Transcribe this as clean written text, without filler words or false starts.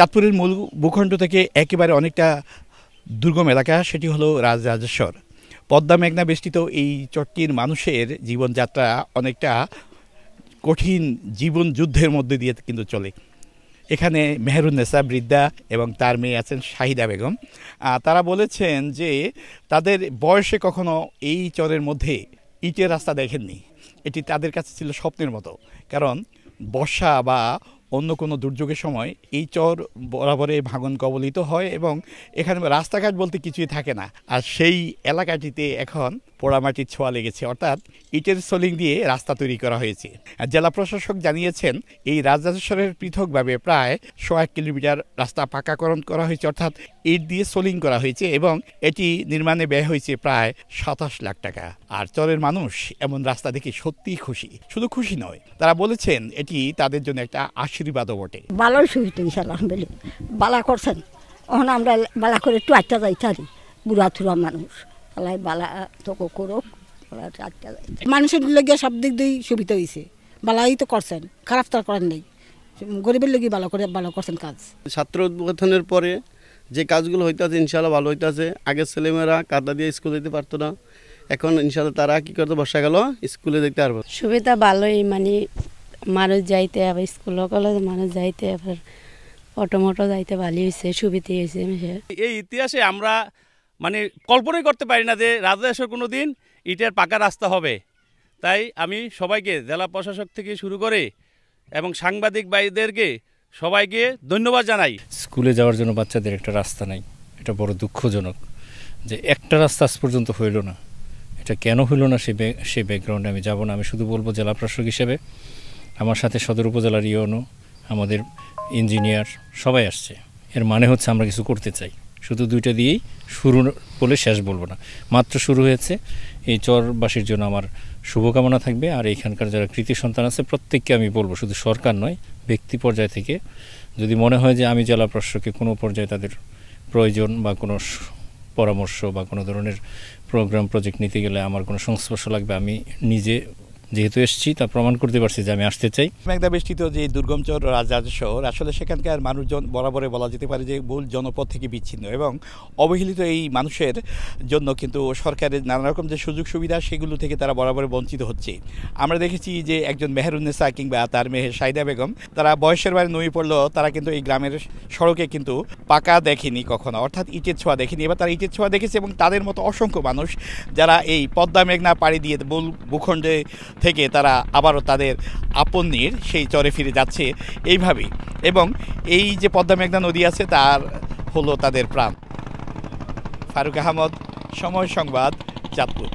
চাঁদপুরের মূল ভূখণ্ড থেকে একেবারে অনেকটা দুর্গম এলাকা, সেটি হলো রাজরাজেশ্বর। পদ্মা মেঘনা বেষ্টিত এই চরটির মানুষের জীবনযাত্রা অনেকটা কঠিন জীবন যুদ্ধের মধ্যে দিয়ে কিন্তু চলে। এখানে মেহেরুন্নেসা বৃদ্ধা এবং তার মেয়ে আছেন শাহিদা বেগম। তারা বলেছেন যে তাদের বয়সে কখনো এই চরের মধ্যে ইটের রাস্তা দেখেননি। এটি তাদের কাছে ছিল স্বপ্নের মতো, কারণ বর্ষা বা অন্য কোনো দুর্যোগের সময় এই চর বরাবরে ভাঙন কবলিত হয় এবং এখানে রাস্তাঘাট বলতে কিছুই থাকে না। আর সেই এলাকাটিতে এখন পোড়ামাটির ছোঁয়া লেগেছে, অর্থাৎ ইটের সোলিং দিয়ে রাস্তা তৈরি করা হয়েছে। জেলা প্রশাসক জানিয়েছেন এই রাজরাজেশ্বরের পৃথকভাবে প্রায় 100 কিলোমিটার রাস্তা পাকাকরণ করা হয়েছে, অর্থাৎ ইট দিয়ে সোলিং করা হয়েছে এবং এটি নির্মাণে ব্যয় হয়েছে প্রায় 27 লাখ টাকা। আর চরের মানুষ এমন রাস্তা দেখে সত্যিই খুশি। শুধু খুশি নয়, তারা বলেছেন এটি তাদের জন্য একটা আশীর্বাদও বটে। ভালোই সুবিধা আলহামদুলিল্লাহ, বালা করছেন। ওখান আমরা বালা করে একটু আটটা যাইতারি, বুড়া থুরা মানুষ আল্লাহ বালা তো করুক। মানুষের লেগে সব দিক দিয়েই সুবিধা হয়েছে, বালাই তো করছেন, খারাপ তো করেন নেই। গরিবের লেগে ভালো করছেন কাজ। ছাত্র উদ্বোধনের পরে যে কাজগুলো হইতেছে ইনশাল্লাহ ভালো হইতেছে। আগের ছেলেমেয়েরা কাদা দিয়ে স্কুলে যেতে পারতো না, এখন ইনশাল্লাহ তারা কি করতে বর্ষাকাল স্কুলে যেতে পারবো। সুবিধা ভালোই, মানে মানুষ যাইতে আবার স্কুল কলেজে মানুষ যাইতে আবার অটোমোটো যাইতে ভালোই হয়েছে, সুবিধা হয়েছে। এই ইতিহাসে আমরা মানে কল্পনাই করতে পারি না যে রাজরাজেশ্বর কোনো দিন ইটের পাকা রাস্তা হবে। তাই আমি সবাইকে, জেলা প্রশাসক থেকে শুরু করে এবং সাংবাদিক ভাইদেরকে সবাইকে ধন্যবাদ জানাই। স্কুলে যাওয়ার জন্য বাচ্চাদের একটা রাস্তা নাই, এটা বড় দুঃখজনক যে একটা রাস্তা আজ পর্যন্ত হইল না। এটা কেন হইল না সে ব্যাকগ্রাউন্ডে আমি যাব না। আমি শুধু বলবো জেলা প্রশাসক হিসেবে আমার সাথে সদর উপজেলার ইউনো, আমাদের ইঞ্জিনিয়ার সবাই আসছে। এর মানে হচ্ছে আমরা কিছু করতে চাই। শুধু দুইটা দিয়েই শুরু বলে শেষ বলবো না, মাত্র শুরু হয়েছে। এই চরবাসীর জন্য আমার শুভকামনা থাকবে। আর এখানকার যারা কৃতি সন্তান আছে প্রত্যেককে আমি বলবো, শুধু সরকার নয়, ব্যক্তি পর্যায় থেকে যদি মনে হয় যে আমি জেলা প্রশাসকে কোনো পর্যায়ে তাদের প্রয়োজন বা কোনো পরামর্শ বা কোনো ধরনের প্রোগ্রাম প্রজেক্ট নিতে গেলে আমার কোনো সংস্পর্শ লাগবে, আমি নিজে যেহেতু এসেছি তা প্রমাণ করতে পারছি যে আমি আসতে চাই। মেঘনা বেষ্টিত যে দুর্গম চর রাজরাজেশ্বর, আসলে সেখানকার মানুষজন বরাবরে বলা যেতে পারে যে মূল জনপদ থেকে বিচ্ছিন্ন এবং অবহেলিত। এই মানুষের জন্য কিন্তু সরকারের নানা রকম যে সুযোগ সুবিধা সেগুলো থেকে তারা বরাবরে বঞ্চিত হচ্ছে। আমরা দেখেছি যে একজন মেহেরুন্নেসা কিংবা তার মেয়ে শাহিদা বেগম, তারা বয়সের বাইরে নুয়ে পড়লেও তারা কিন্তু এই গ্রামের সড়কে কিন্তু পাকা দেখেনি কখনো, অর্থাৎ ইটের ছোঁয়া দেখেনি। এবার তারা ইটের ছোঁয়া দেখেছে এবং তাদের মতো অসংখ্য মানুষ যারা এই পদ্মা মেঘনা পাড়ি দিয়ে মূল ভূখণ্ডে থেকে তারা আবারও তাদের আপনের সেই চরে ফিরে যাচ্ছে এইভাবেই। এবং এই যে পদ্মা মেঘনা নদী আছে তার হলো তাদের প্রাণ। ফারুক আহমদ, সময় সংবাদ, চাঁদপুর।